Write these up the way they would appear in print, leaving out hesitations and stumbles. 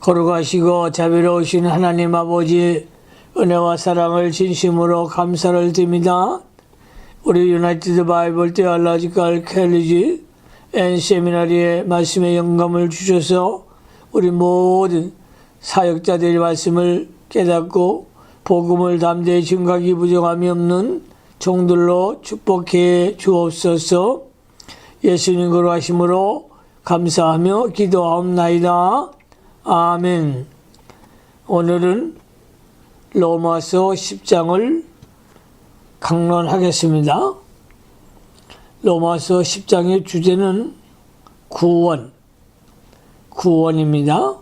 거룩하시고 자비로우신 하나님 아버지, 은혜와 사랑을 진심으로 감사를 드립니다. 우리 유나이티드 바이블 테올로지컬 컬리지 앤 세미나리의 말씀의 영감을 주셔서 우리 모든 사역자들의 말씀을 깨닫고 복음을 담대히 증거하기 부족함이 없는 종들로 축복해 주옵소서. 예수님 거룩하심으로 감사하며 기도하옵나이다. 아멘. 오늘은 로마서 10장을 강론하겠습니다. 로마서 10장의 주제는 구원입니다.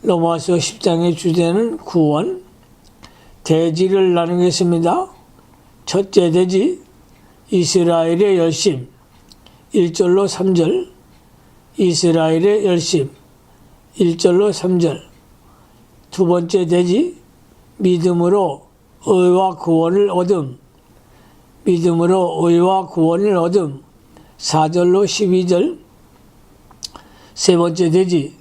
로마서 10장의 주제는 구원. 대지를 나누겠습니다. 첫째 대지, 이스라엘의 열심, 1절로 3절. 이스라엘의 열심, 1절로 3절. 두 번째 대지, 믿음으로 의와 구원을 얻음, 믿음으로 의와 구원을 얻음, 4절로 12절. 세 번째 대지,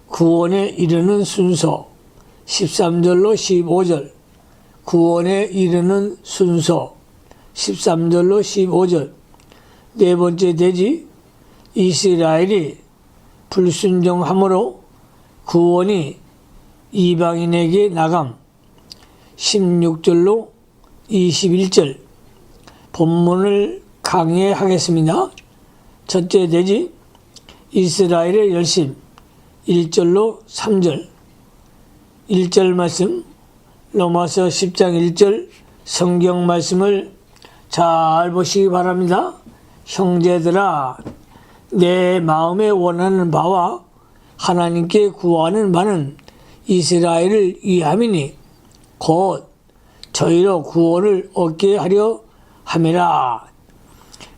구원에 이르는 순서, 13절로 15절. 구원에 이르는 순서, 13절로 15절. 네 번째 대지, 이스라엘이 불순종함으로 구원이 이방인에게 나감, 16절로 21절. 본문을 강의하겠습니다. 첫째 대지, 이스라엘의 열심, 1절로 3절. 1절 말씀, 로마서 10장 1절 성경 말씀을 잘 보시기 바랍니다. 형제들아, 내 마음에 원하는 바와 하나님께 구하는 바는 이스라엘을 위함이니 곧 저희로 구원을 얻게 하려 함이라.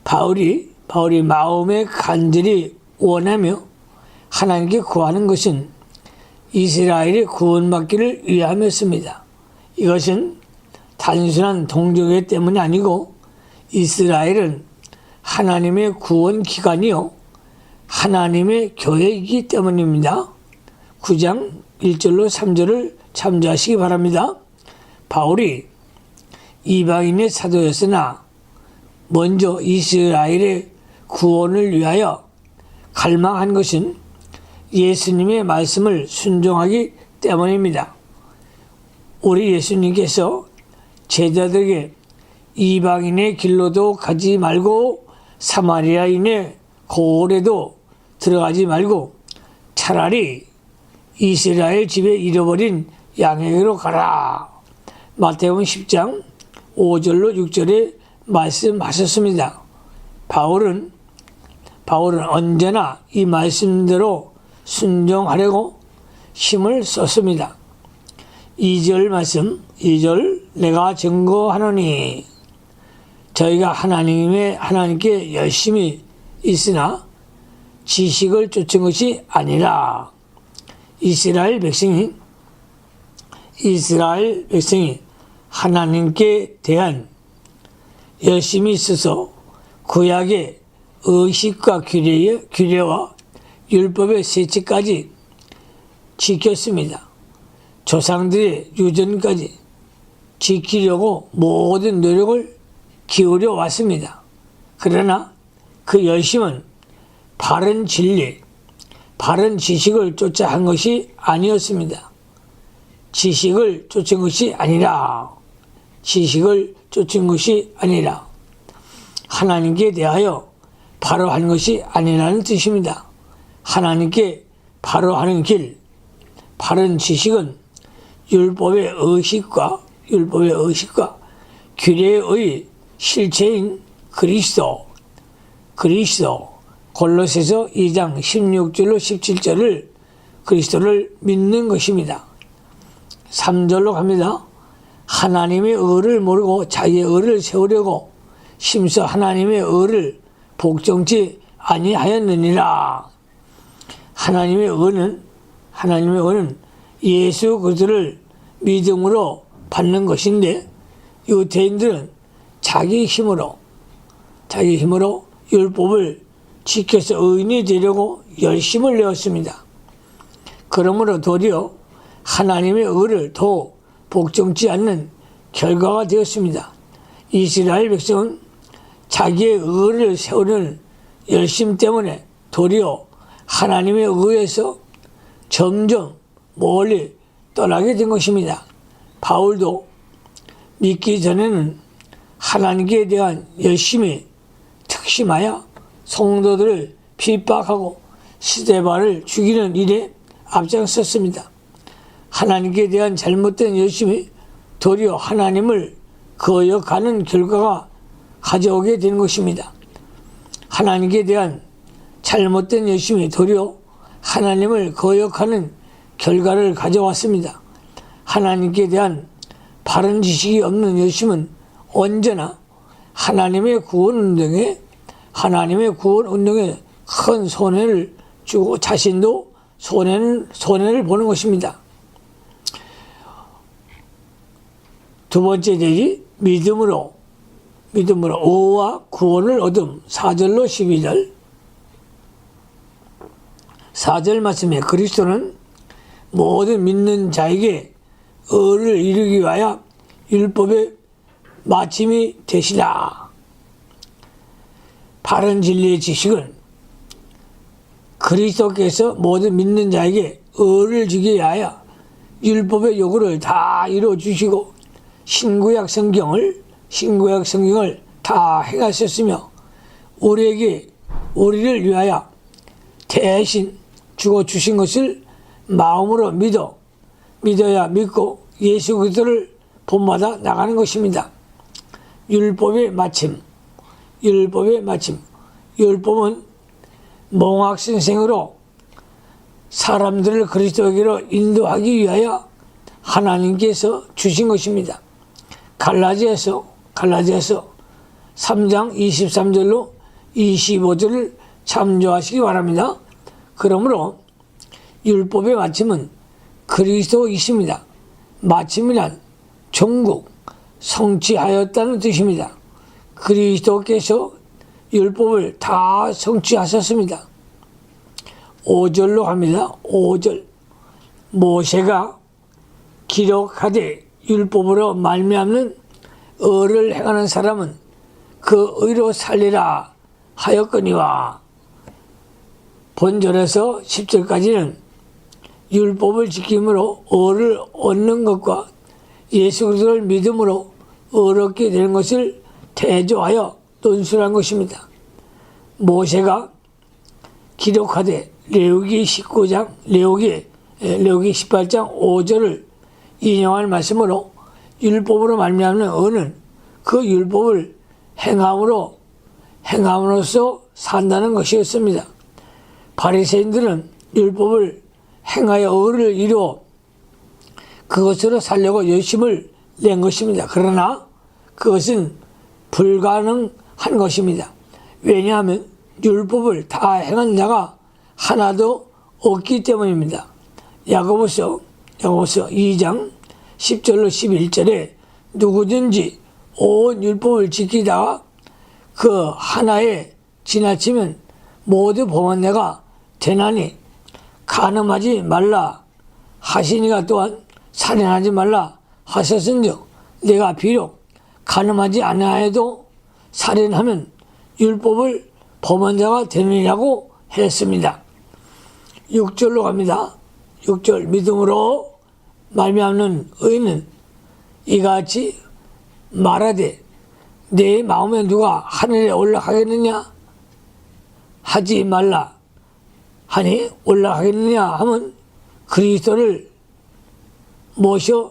바울이 마음에 간절히 원하며 하나님께 구하는 것은 이스라엘이 구원받기를 위함이었습니다. 이것은 단순한 동정애 때문이 아니고 이스라엘은 하나님의 구원 기관이요 하나님의 교회이기 때문입니다. 9장 1절로 3절을 참조하시기 바랍니다. 바울이 이방인의 사도였으나 먼저 이스라엘의 구원을 위하여 갈망한 것은 예수님의 말씀을 순종하기 때문입니다. 우리 예수님께서 제자들에게 이방인의 길로도 가지 말고 사마리아인의 고을에도 들어가지 말고 차라리 이스라엘 집에 잃어버린 양에게로 가라. 마태복음 10장 5절로 6절에 말씀하셨습니다. 바울은 언제나 이 말씀대로 순종하려고 힘을 썼습니다. 2절 말씀, 2절 내가 증거하노니 저희가 하나님께 열심히 있으나 지식을 쫓은 것이 아니라 이스라엘 백성이 하나님께 대한 열심이 있어서 구약의 의식과 규례와 율법의 세칙까지 지켰습니다. 조상들의 유전까지 지키려고 모든 노력을 기울여 왔습니다. 그러나 그 열심은 바른 진리, 바른 지식을 쫓아 한 것이 아니었습니다. 지식을 쫓은 것이 아니라 하나님께 대하여 바로 하는 것이 아니라는 뜻입니다. 하나님께 바로 하는 길, 바른 지식은 율법의 의식과 규례의 실체인 그리스도 골로새서 2장 16절로 17절을 그리스도를 믿는 것입니다. 3절로 갑니다. 하나님의 의를 모르고 자기의 의를 세우려고 심서 하나님의 의를 복종치 아니하였느니라. 하나님의 의는 예수 그리스도를 믿음으로 받는 것인데 유대인들은 자기 힘으로 율법을 지켜서 의인이 되려고 열심을 내었습니다. 그러므로 도리어 하나님의 의를 더 복종치 않는 결과가 되었습니다. 이스라엘 백성은 자기의 의를 세우는 열심 때문에 도리어 하나님의 의에서 점점 멀리 떠나게 된 것입니다. 바울도 믿기 전에는 하나님께 대한 열심이 특심하여 성도들을 핍박하고 스데반을 죽이는 일에 앞장섰습니다. 하나님께 대한 잘못된 열심이 도리어 하나님을 거역하는 결과가 가져오게 되는 것입니다. 하나님께 대한 잘못된 열심이 도리어 하나님을 거역하는 결과를 가져왔습니다. 하나님께 대한 바른 지식이 없는 열심은 언제나 하나님의 구원 운동에 큰 손해를 주고 자신도 손해를 보는 것입니다. 두 번째 제지 믿음으로 의와 구원을 얻음. 4절로 12절 4절 말씀에 그리스도는 모든 믿는 자에게 의를 이루기 위하여 율법의 마침이 되시라. 바른 진리의 지식은 그리스도께서 모든 믿는 자에게 의를 주기 위하여 율법의 요구를 다 이루어 주시고 신구약 성경을 다 행하셨으며 우리를 위하여 대신 죽어 주신 것을 마음으로 믿어야 믿고 예수 그리스도를 본받아 나가는 것입니다. 율법의 마침. 율법은 몽학선생으로 사람들을 그리스도에게로 인도하기 위하여 하나님께서 주신 것입니다. 갈라디아서 3장 23절로 25절을 참조하시기 바랍니다. 그러므로 율법의 마침은 그리스도이십니다. 마침이란 종국, 성취하였다는 뜻입니다. 그리스도께서 율법을 다 성취하셨습니다. 5절로 갑니다. 5절 모세가 기록하되 율법으로 말미암는 의를 행하는 사람은 그 의로 살리라 하였거니와. 본절에서 10절까지는 율법을 지킴으로 의를 얻는 것과 예수 그리스도를 믿음으로 의롭게 되는 것을 대조하여 논술한 것입니다. 모세가 기록하되 레위기 18장 5절을 인용할 말씀으로 율법으로 말미암는 의는 그 율법을 행함으로써 산다는 것이었습니다. 바리새인들은 율법을 행하여 의를 이루어 그것으로 살려고 열심을 낸 것입니다. 그러나 그것은 불가능한 것입니다. 왜냐하면 율법을 다 행한 자가 하나도 없기 때문입니다. 야고보서 2장 10절로 11절에 누구든지 온 율법을 지키다가 그 하나에 지나치면 모두 범한자가 되나니 간음하지 말라 하시니가 또한 살인하지 말라 하셨은즉 내가 비록 간음하지 아니하여도 살인하면 율법을 범한 자가 되느냐고 했습니다. 6절로 갑니다. 6절 믿음으로 말미암는 의는 이같이 말하되 내 마음에 누가 하늘에 올라가겠느냐 하지 말라 하니 올라가겠느냐 하면 그리스도를 모셔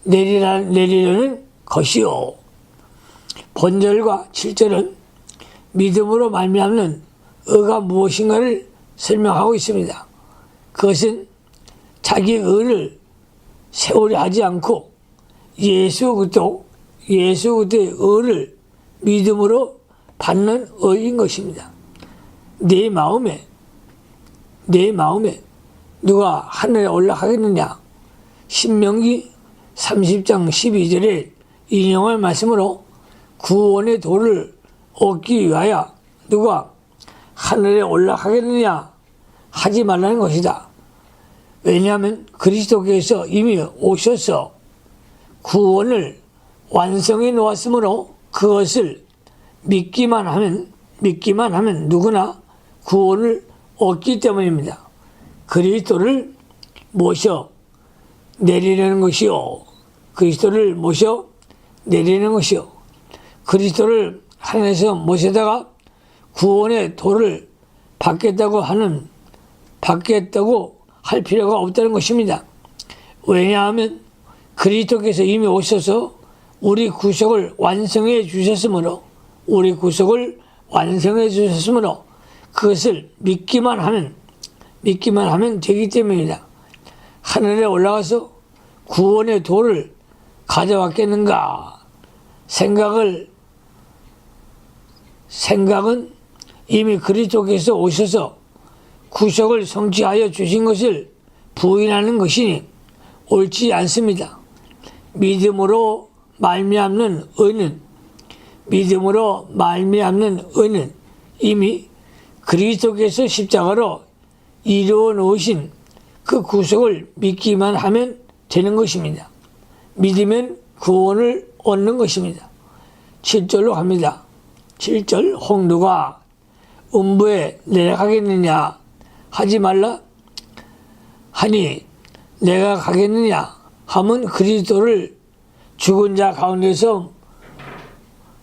내리려는 것이요. 본절과 7절은 믿음으로 말미암는 의가 무엇인가를 설명하고 있습니다. 그것은 자기 의를 세우려 하지 않고 예수 그리스도의 의를 믿음으로 받는 의인 것입니다. 내 마음에 누가 하늘에 올라가겠느냐. 신명기 30장 12절에 인용할 말씀으로 구원의 도를 얻기 위하여 누가 하늘에 올라가겠느냐 하지 말라는 것이다. 왜냐하면 그리스도께서 이미 오셔서 구원을 완성해 놓았으므로 그것을 믿기만 하면 누구나 구원을 얻기 때문입니다. 그리스도를 모셔 내리려는 것이요. 그리스도를 모셔 내리는 것이요. 그리스도를 하늘에서 모셔다가 구원의 도를 받겠다고 할 필요가 없다는 것입니다. 왜냐하면 그리스도께서 이미 오셔서 우리 구속을 완성해 주셨으므로 그것을 믿기만 하면 되기 때문이다. 하늘에 올라가서 구원의 도를 가져왔겠는가? 생각은 이미 그리스도께서 오셔서 구속을 성취하여 주신 것을 부인하는 것이니 옳지 않습니다. 믿음으로 말미암는 의는 이미 그리스도께서 십자가로 이루어 놓으신 그 구속을 믿기만 하면 되는 것입니다. 믿으면 구원을 얻는 것입니다. 7절로 갑니다. 7절 홍두가 음부에 내려가겠느냐 하지 말라 하니 내가 가겠느냐 하면 그리스도를 죽은 자 가운데서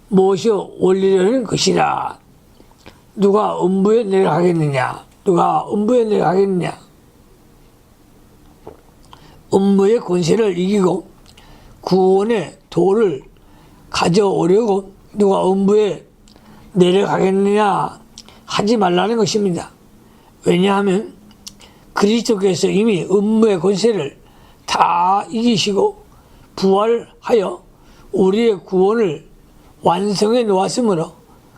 모셔 올리려는 것이라. 누가 음부에 내려가겠느냐? 음부의 권세를 이기고 구원의 도를 가져오려고 누가 음부에 내려가겠느냐 하지 말라는 것입니다. 왜냐하면 그리스도께서 이미 음부의 권세를 다 이기시고 부활하여 우리의 구원을 완성해 놓았으므로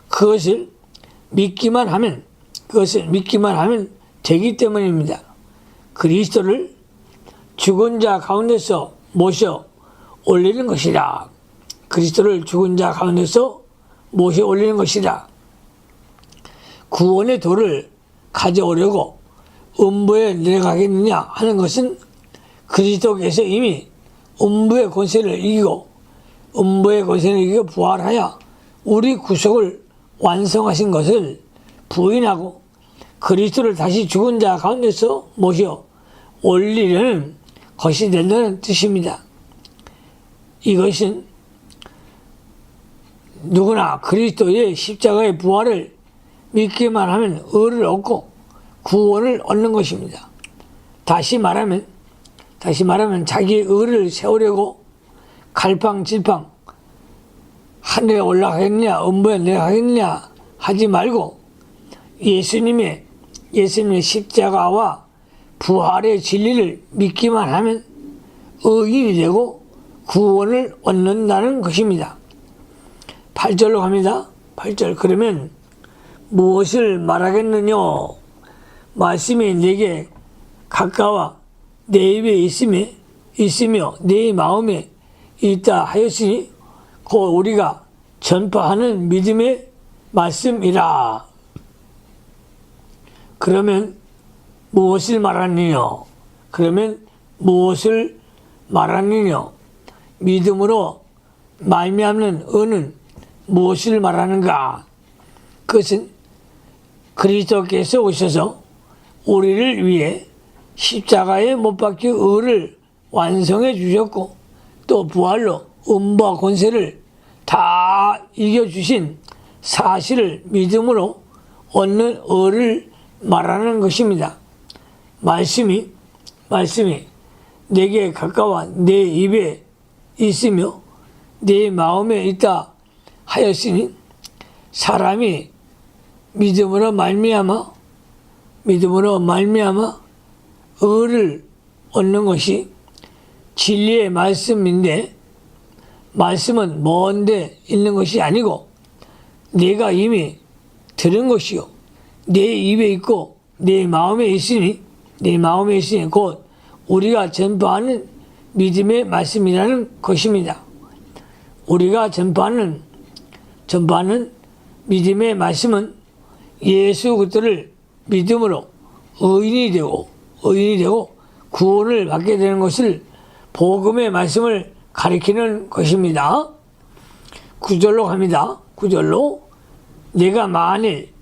그것을 믿기만 하면 되기 때문입니다. 그리스도를 죽은 자 가운데서 모셔 올리는 것이라. 구원의 도를 가져오려고 음부에 내려가겠느냐 하는 것은 그리스도께서 이미 음부의 권세를 이기고 부활하여 우리 구속을 완성하신 것을 부인하고 그리스도를 다시 죽은 자 가운데서 모셔 올리려는 것이 된다는 뜻입니다. 이것은 누구나 그리스도의 십자가의 부활을 믿기만 하면 의를 얻고 구원을 얻는 것입니다. 다시 말하면 자기의 의를 세우려고 갈팡질팡 하늘에 올라가겠느냐 음부에 내려가겠느냐 하지 말고 예수님의 십자가와 부활의 진리를 믿기만 하면 의인이 되고 구원을 얻는다는 것입니다. 8절로 갑니다. 8절 그러면 무엇을 말하겠느냐? 말씀이 내게 가까워 내 입에 있으며 내 마음에 있다 하였으니 곧 우리가 전파하는 믿음의 말씀이라. 그러면 무엇을 말하느냐? 믿음으로 말미암는 의는 무엇을 말하는가? 그것은 그리스도께서 오셔서 우리를 위해 십자가에 못 박혀 의를 완성해 주셨고 또 부활로 음부와 권세를 다 이겨주신 사실을 믿음으로 얻는 의를 말하는 것입니다. 말씀이 내게 가까워 내 입에 있으며 내 마음에 있다 하였으니 사람이 믿음으로 말미암아 의를 얻는 것이 진리의 말씀인데 말씀은 먼데 있는 것이 아니고 내가 이미 들은 것이요 내 입에 있고 내 마음에 있으니 곧 우리가 전파하는 믿음의 말씀이라는 것입니다. 우리가 전파하는 믿음의 말씀은 예수 그리스도를 믿음으로 의인이 되고 구원을 받게 되는 것을 복음의 말씀을 가리키는 것입니다. 9절로 갑니다. 9절로 내가 만일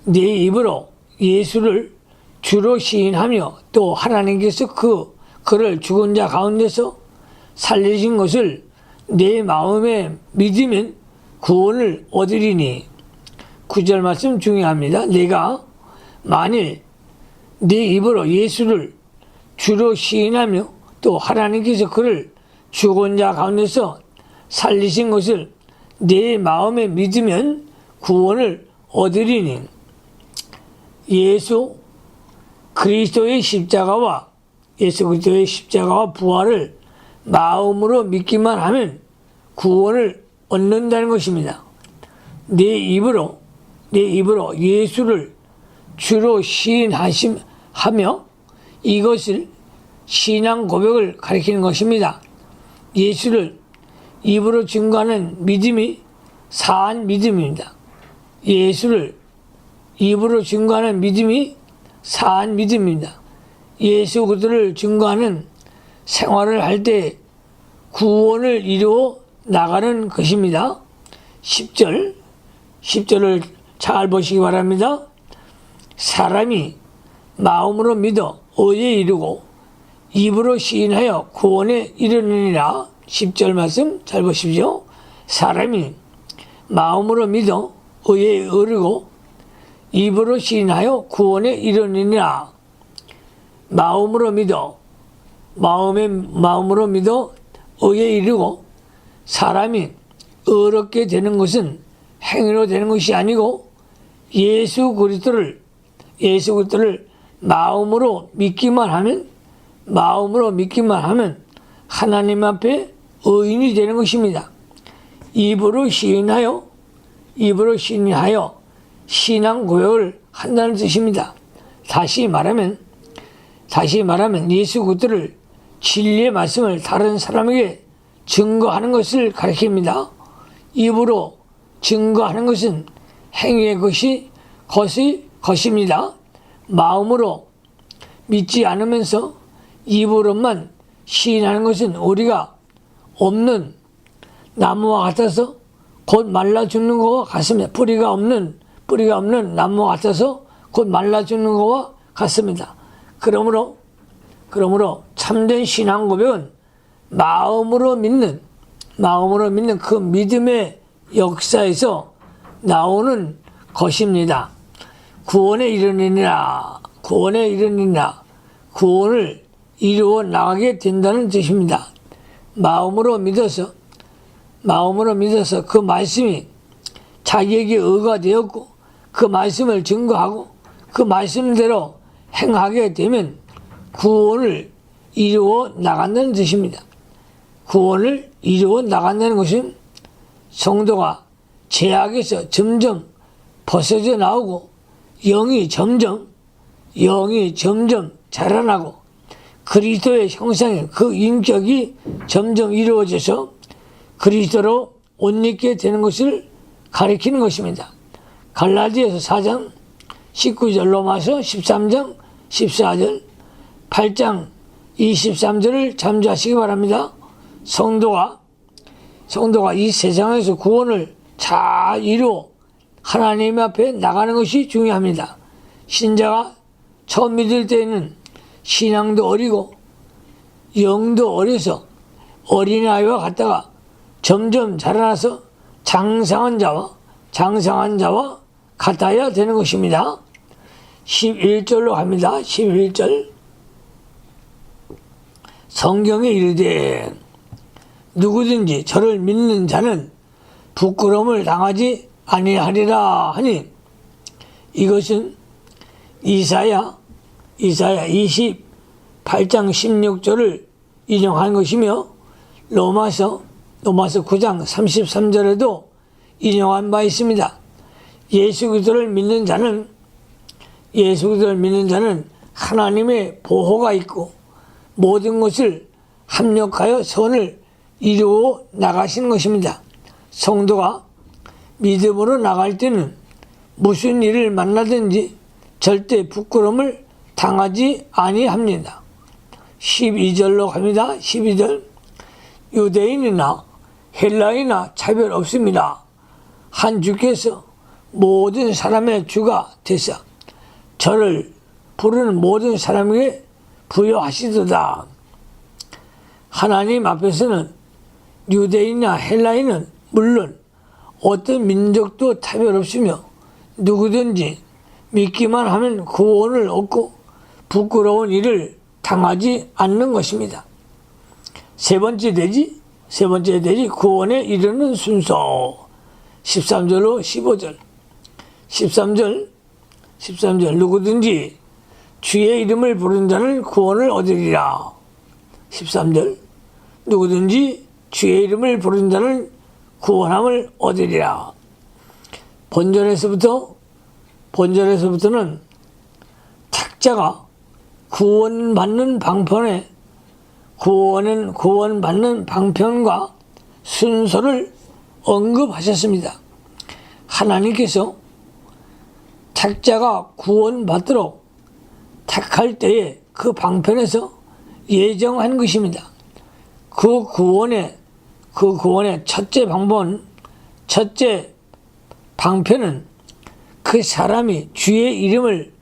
네 입으로 예수를 주로 시인하며 또 하나님께서 그를 죽은 자 가운데서 살리신 것을 내 마음에 믿으면 구원을 얻으리니. 9절 말씀 중요합니다. 내가 만일 네 입으로 예수를 주로 시인하며 또 하나님께서 그를 죽은 자 가운데서 살리신 것을 내 마음에 믿으면 구원을 얻으리니. 예수 그리스도의 십자가와 부활을 마음으로 믿기만 하면 구원을 얻는다는 것입니다. 내 입으로 예수를 주로 시인하며 이것을 신앙 고백을 가리키는 것입니다. 예수를 입으로 증거하는 믿음이 사한 믿음입니다. 예수를 입으로 증거하는 믿음이 사한 믿음입니다. 예수 그리스도를 증거하는 생활을 할 때 구원을 이루어 나가는 것입니다. 10절을 잘 보시기 바랍니다. 사람이 마음으로 믿어 의에 이르고 입으로 시인하여 구원에 이르느니라. 10절 말씀 잘 보십시오. 사람이 마음으로 믿어 의에 이르고 입으로 시인하여 구원에 이르느니라. 마음으로 믿어 의에 이르고 사람이 의롭게 되는 것은 행위로 되는 것이 아니고 예수 그리스도를 마음으로 믿기만 하면 하나님 앞에 의인이 되는 것입니다. 입으로 시인하여 신앙 고백을 한다는 뜻입니다. 다시 말하면 예수 그리스도를 진리의 말씀을 다른 사람에게 증거하는 것을 가리킵니다. 입으로 증거하는 것은 행위의 것입니다. 마음으로 믿지 않으면서 입으로만 시인하는 것은 우리가 없는 나무와 같아서 곧 말라 죽는 것과 같습니다. 뿌리가 없는 나무와 같아서 곧 말라 죽는 것과 같습니다. 그러므로 참된 신앙 고백은 마음으로 믿는 그 믿음의 역사에서 나오는 것입니다. 구원에 이르느니라. 구원을 이루어 나가게 된다는 뜻입니다. 마음으로 믿어서 그 말씀이 자기에게 의가 되었고 그 말씀을 증거하고 그 말씀대로 행하게 되면 구원을 이루어 나간다는 뜻입니다. 구원을 이루어 나간다는 것은 성도가 죄악에서 점점 벗어져 나오고 영이 점점 자라나고 그리스도의 형상의 그 인격이 점점 이루어져서 그리스도로 옷 입게 되는 것을 가리키는 것입니다. 갈라디아서 4장 19절, 로마서 13장 14절, 8장 23절을 참조하시기 바랍니다. 성도가 이 세상에서 구원을 잘 이루어 하나님 앞에 나가는 것이 중요합니다. 신자가 처음 믿을 때에는 신앙도 어리고 영도 어려서 어린아이와 같다가 점점 자라나서 장성한 자와 같아야 되는 것입니다. 11절로 갑니다. 11절. 성경에 이르되 누구든지 저를 믿는 자는 부끄러움을 당하지 아니하리라 하니, 이것은 이사야 28장 16절을 인용한 것이며 로마서 9장 33절에도 인용한 바 있습니다. 예수 그리스도를 믿는 자는 하나님의 보호가 있고 모든 것을 합력하여 선을 이루어 나가시는 것입니다. 성도가 믿음으로 나갈 때는 무슨 일을 만나든지 절대 부끄러움을 당하지 아니합니다. 12절로 갑니다. 12절. 유대인이나 헬라인이나 차별 없습니다. 한 주께서 모든 사람의 주가 되사 저를 부르는 모든 사람에게 부여하시도다. 하나님 앞에서는 유대인이나 헬라인은 물론 어떤 민족도 차별 없으며 누구든지 믿기만 하면 구원을 얻고 부끄러운 일을 당하지 않는 것입니다. 세 번째 대지 구원에 이르는 순서. 13절로 15절. 13절 누구든지 주의 이름을 부른 자는 구원을 얻으리라. 13절 누구든지 주의 이름을 부른 자는 구원함을 얻으리라. 본절에서부터는 택자가 구원받는 방편과 순서를 언급하셨습니다. 하나님께서 택자가 구원받도록 택할 때에 그 방편에서 예정한 것입니다. 그 구원의 첫째 방편은 그 사람이 주의 이름을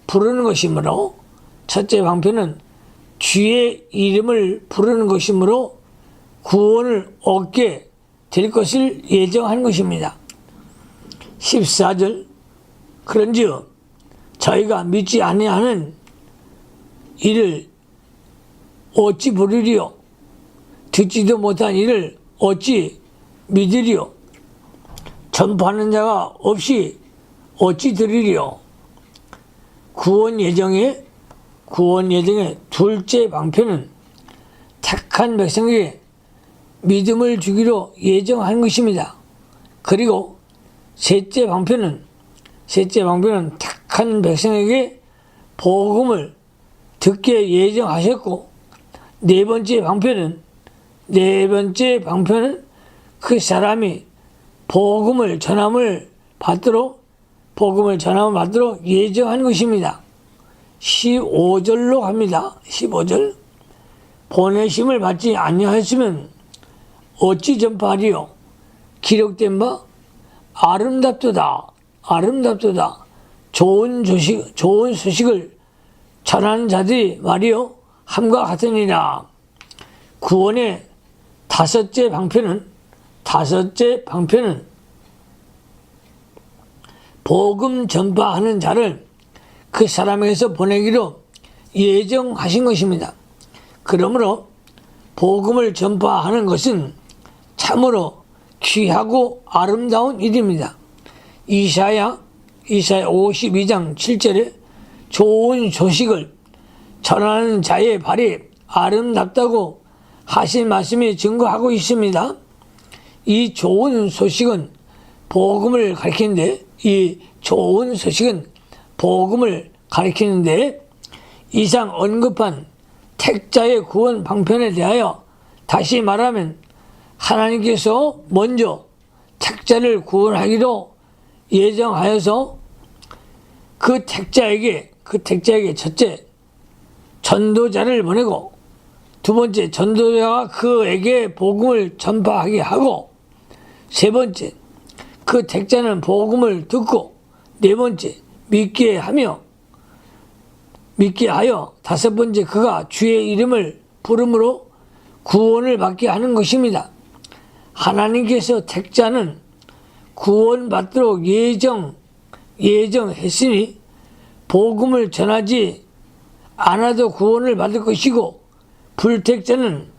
부르는 것이므로 구원을 얻게 될 것을 예정한 것입니다. 14절. 그런즉 저희가 믿지 아니하는 일을 어찌 부르리요? 듣지도 못한 일을 어찌 믿으리요? 전파하는 자가 없이 어찌 들으리요? 구원 예정의 둘째 방편은 택한 백성에게 믿음을 주기로 예정한 것입니다. 그리고 셋째 방편은 택한 백성에게 복음을 듣게 예정하셨고, 네 번째 방편은 그 사람이 복음을 전함을 받도록 예정한 것입니다. 15절로 갑니다. 15절. 보내심을 받지 아니하였으면 어찌 전파하리요? 기록된 바 아름답도다. 좋은 소식을 전하는 자들이 말이요 함과 같으니라. 구원의 다섯째 방편은 복음 전파하는 자를 그 사람에게서 보내기로 예정하신 것입니다. 그러므로 복음을 전파하는 것은 참으로 귀하고 아름다운 일입니다. 이사야 52장 7절에 좋은 소식을 전하는 자의 발이 아름답다고 하신 말씀이 증거하고 있습니다. 이 좋은 소식은 복음을 가리키는데 이상 언급한 택자의 구원 방편에 대하여 다시 말하면 하나님께서 먼저 택자를 구원하기로 예정하여서 그 택자에게 첫째 전도자를 보내고, 두 번째 전도자가 그에게 복음을 전파하게 하고, 세 번째 그 택자는 복음을 듣고, 네 번째 믿게 하여 다섯 번째 그가 주의 이름을 부름으로 구원을 받게 하는 것입니다. 하나님께서 택자는 구원받도록 예정했으니 복음을 전하지 않아도 구원을 받을 것이고, 불택자는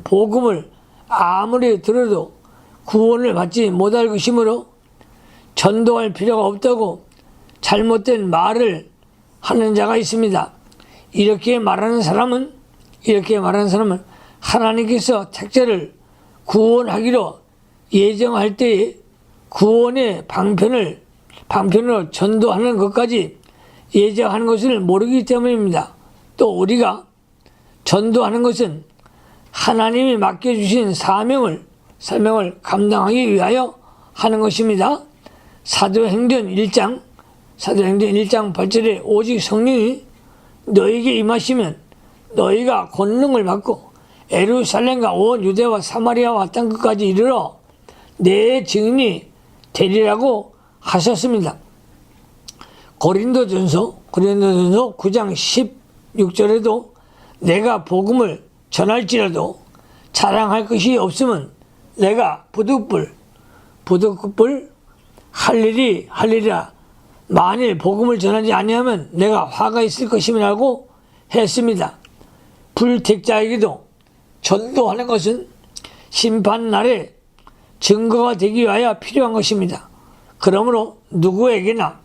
복음을 아무리 들어도 구원을 받지 못할 것이므로 전도할 필요가 없다고 잘못된 말을 하는 자가 있습니다. 이렇게 말하는 사람은 하나님께서 택자를 구원하기로 예정할 때에 구원의 방편으로 전도하는 것까지 예정하는 것을 모르기 때문입니다. 또 우리가 전도하는 것은 하나님이 맡겨주신 사명을 감당하기 위하여 하는 것입니다. 사도행전 1장 8절에 오직 성령이 너에게 임하시면 너희가 권능을 받고 예루살렘과 온 유대와 사마리아와 땅끝까지 이르러 내 증인이 되리라고 하셨습니다. 고린도전서 9장 16절에도 내가 복음을 전할지라도 자랑할 것이 없으면 내가 부득불 할리라 만일 복음을 전하지 아니하면 내가 화가 있을 것임이라고 했습니다. 불택자에게도 전도하는 것은 심판날에 증거가 되기 위하여 필요한 것입니다. 그러므로 누구에게나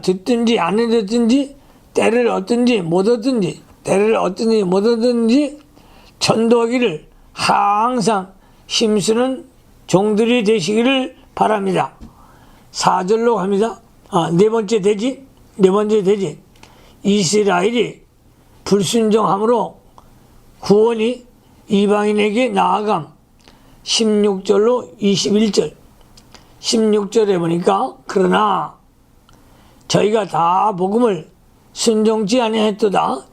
듣든지 안 듣든지 때를 얻든지 못 얻든지 전도하기를 항상 힘쓰는 종들이 되시기를 바랍니다. 4절로 갑니다. 네 번째 대지. 이스라엘이 불순종함으로 구원이 이방인에게 나아감. 16절로 21절. 16절에 보니까 그러나 저희가 다 복음을 순종치 아니하였도다.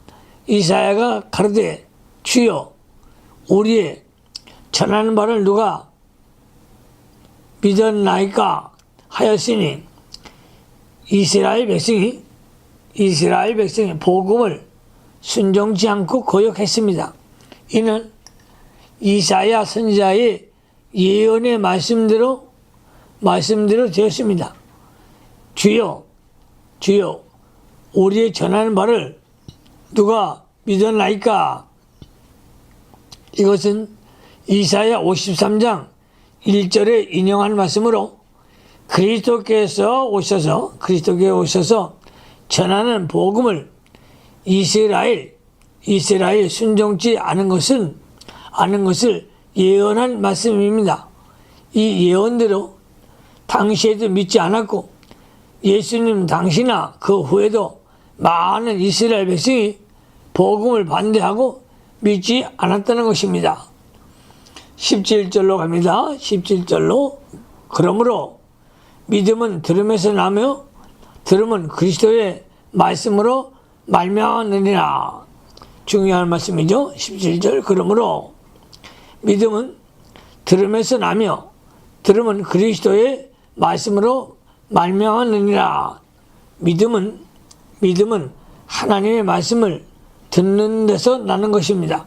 이사야가 가로되 주여 우리의 전하는 바를 누가 믿었나이까 하였으니 이스라엘 백성이 복음을 순종치 않고 거역했습니다. 이는 이사야 선지자의 예언의 말씀대로 되었습니다. 주여 우리의 전하는 바를 누가 믿었나이까. 이것은 이사야 53장 1절에 인용한 말씀으로 그리스도께서 오셔서 전하는 복음을 이스라엘 순종치 않은 것을 예언한 말씀입니다. 이 예언대로 당시에도 믿지 않았고 예수님 당시나 그 후에도 많은 이스라엘 백성이 복음을 반대하고 믿지 않았다는 것입니다. 17절로 갑니다. 17절로 그러므로 믿음은 들음에서 나며 들음은 그리스도의 말씀으로 말미암느니라. 중요한 말씀이죠. 17절 그러므로 믿음은 들음에서 나며 들음은 그리스도의 말씀으로 말미암느니라. 믿음은 하나님의 말씀을 듣는 데서 나는 것입니다.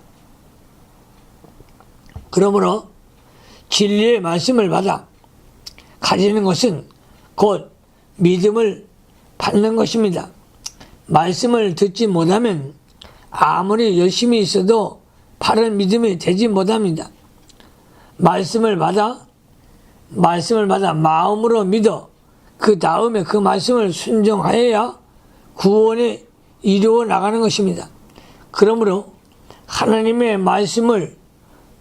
그러므로 진리의 말씀을 받아 가지는 것은 곧 믿음을 받는 것입니다. 말씀을 듣지 못하면 아무리 열심히 있어도 바른 믿음이 되지 못합니다. 말씀을 받아 마음으로 믿어 그 다음에 그 말씀을 순종하여야 구원에 이루어 나가는 것입니다. 그러므로 하나님의 말씀을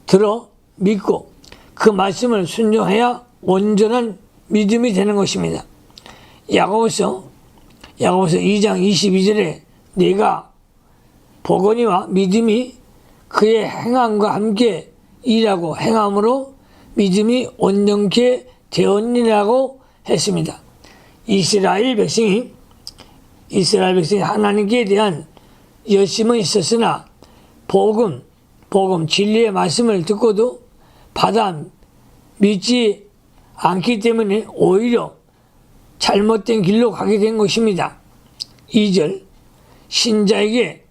들어 믿고 그 말씀을 순종해야 온전한 믿음이 되는 것입니다. 야고보서 2장 22절에 네가 보거니와 믿음이 그의 행함과 함께 일하고 행함으로 믿음이 온전케 되었느니라고 했습니다. 이스라엘 백성이 하나님께 대한 열심은 있었으나 복음 진리의 말씀을 듣고도 받아 믿지 않기 때문에 오히려 잘못된 길로 가게 된 것입니다. 2절 신자에게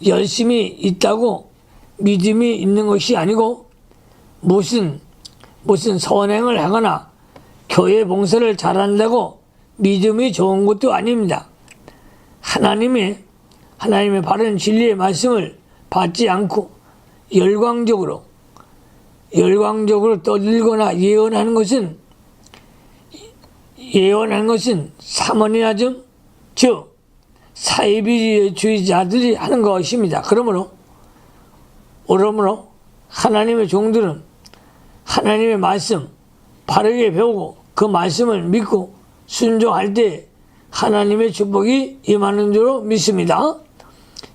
열심이 있다고 믿음이 있는 것이 아니고 무슨 선행을 하거나 교회 봉사를 잘한다고 믿음이 좋은 것도 아닙니다. 하나님의 바른 진리의 말씀을 받지 않고 열광적으로 떠들거나 예언하는 것은 사모니아즘 즉 사이비주의자들이 하는 것입니다. 그러므로 하나님의 종들은 하나님의 말씀 바르게 배우고 그 말씀을 믿고 순종할 때 하나님의 축복이 임하는 줄로 믿습니다.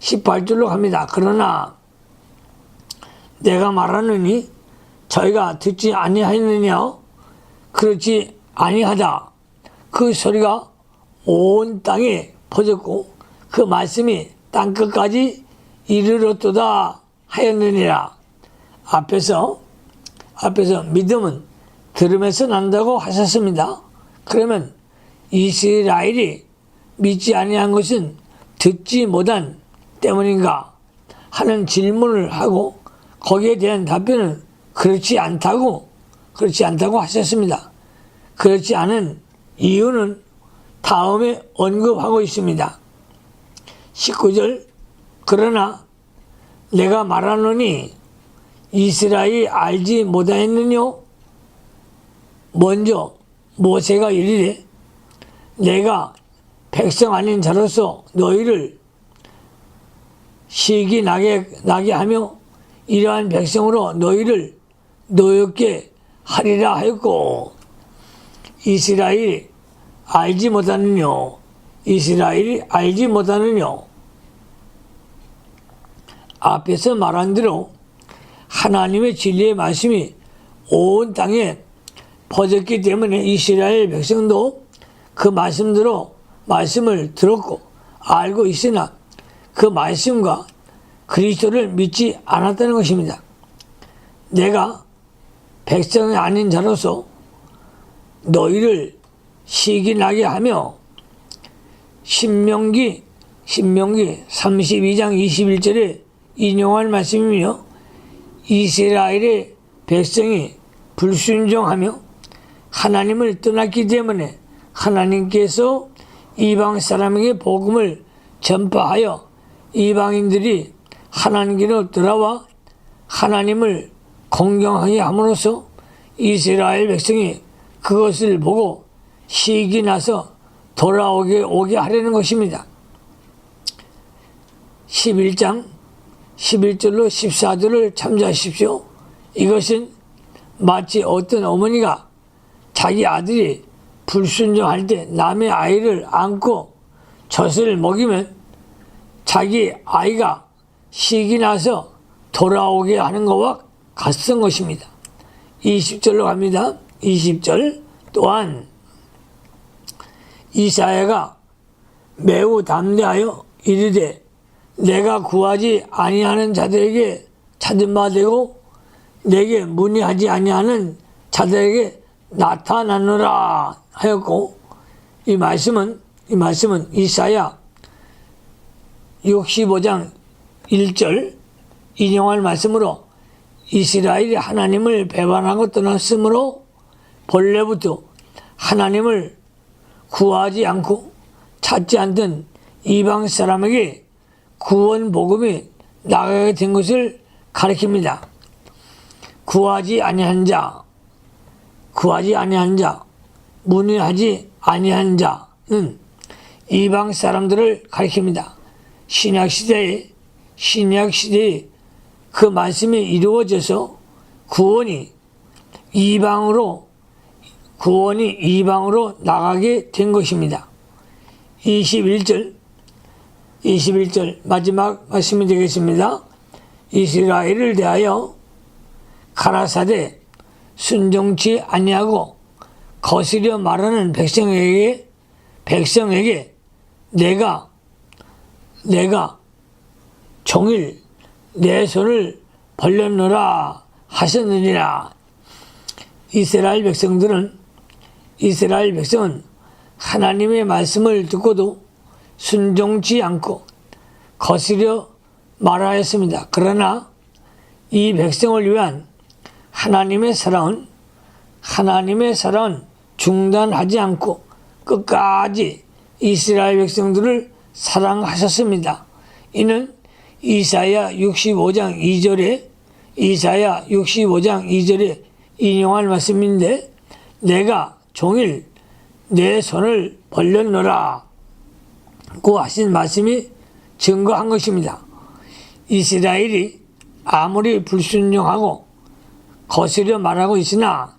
18절로 갑니다. 그러나 내가 말하느니 저희가 듣지 아니하였느냐? 그렇지 아니하다. 그 소리가 온 땅에 퍼졌고 그 말씀이 땅끝까지 이르렀도다 하였느니라. 앞에서 믿음은 들음에서 난다고 하셨습니다. 그러면 이스라엘이 믿지 아니한 것은 듣지 못한 때문인가 하는 질문을 하고 거기에 대한 답변은 그렇지 않다고 하셨습니다. 그렇지 않은 이유는 다음에 언급하고 있습니다. 19절 그러나 내가 말하노니 이스라엘이 알지 못하였느뇨. 먼저 모세가 이르되 내가 백성 아닌 자로서 너희를 시기 나게 하며 이러한 백성으로 너희를 노엽게 하리라 하였고 이스라엘이 알지 못하느뇨. 앞에서 말한 대로 하나님의 진리의 말씀이 온 땅에 퍼졌기 때문에 이스라엘 백성도 그 말씀대로 말씀을 들었고 알고 있으나 그 말씀과 그리스도를 믿지 않았다는 것입니다. 내가 백성이 아닌 자로서 너희를 시기나게 하며 신명기 32장 21절에 인용할 말씀이며 이스라엘의 백성이 불순종하며 하나님을 떠났기 때문에 하나님께서 이방 사람에게 복음을 전파하여 이방인들이 하나님께로 돌아와 하나님을 공경하게 함으로써 이스라엘 백성이 그것을 보고 시기 나서 돌아오게 하려는 것입니다. 11장 11절로 14절을 참조하십시오. 이것은 마치 어떤 어머니가 자기 아들이 불순종할 때 남의 아이를 안고 젖을 먹이면 자기 아이가 시기 나서 돌아오게 하는 것과 같은 것입니다. 20절로 갑니다. 20절 또한 이사야가 매우 담대하여 이르되 내가 구하지 아니하는 자들에게 찾은 바 되고 내게 문의하지 아니하는 자들에게 나타나노라 하였고 이 말씀은 이사야 65장 1절 인용할 말씀으로 이스라엘이 하나님을 배반하고 떠났으므로 본래부터 하나님을 구하지 않고 찾지 않던 이방 사람에게 구원 복음이 나가게 된 것을 가리킵니다. 구하지 아니한 자, 문의하지 아니한 자는 이방 사람들을 가리킵니다. 신약 시대에 그 말씀이 이루어져서 구원이 이방으로 나가게 된 것입니다. 21절 마지막 말씀이 되겠습니다. 이스라엘을 대하여 가라사대 순종치 아니하고 거스려 말하는 백성에게 내가 종일 내 손을 벌렸노라 하셨느니라. 이스라엘 백성은 하나님의 말씀을 듣고도 순종치 않고 거스려 말하였습니다. 그러나 이 백성을 위한 하나님의 사랑은 중단하지 않고 끝까지 이스라엘 백성들을 사랑하셨습니다. 이는 이사야 65장 2절에 인용할 말씀인데 내가 종일 내 손을 벌렸노라 고 하신 말씀이 증거한 것입니다. 이스라엘이 아무리 불순종하고 거스려 말하고 있으나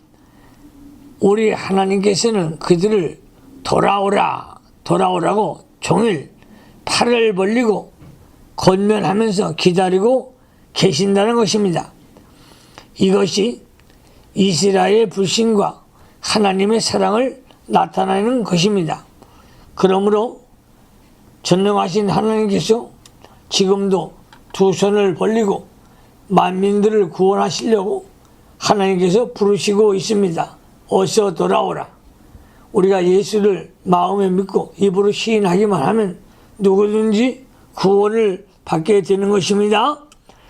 우리 하나님께서는 그들을 돌아오라고 종일 팔을 벌리고 권면하면서 기다리고 계신다는 것입니다. 이것이 이스라엘의 불신과 하나님의 사랑을 나타내는 것입니다. 그러므로 전능하신 하나님께서 지금도 두 손을 벌리고 만민들을 구원하시려고 하나님께서 부르시고 있습니다. 어서 돌아오라. 우리가 예수를 마음에 믿고 입으로 시인하기만 하면 누구든지 구원을 받게 되는 것입니다.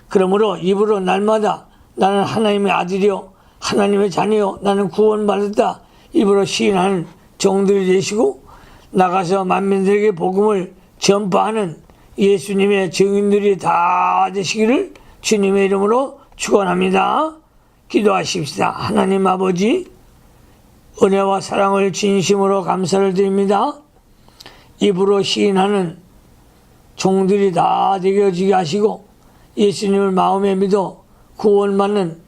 그러므로 입으로 날마다 나는 하나님의 아들이요 하나님의 자녀요 나는 구원받았다 입으로 시인하는 종들이 되시고 나가서 만민들에게 복음을 전파하는 예수님의 증인들이 다 되시기를 주님의 이름으로 축원합니다. 기도하십시다. 하나님 아버지, 은혜와 사랑을 진심으로 감사를 드립니다. 입으로 시인하는 종들이 다 되어지게 하시고 예수님을 마음에 믿어 구원받는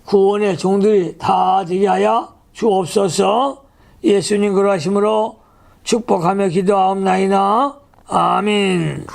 구원의 종들이 다 되게 하여 주옵소서. 예수님 그러하심으로 축복하며 기도하옵나이다. 아멘.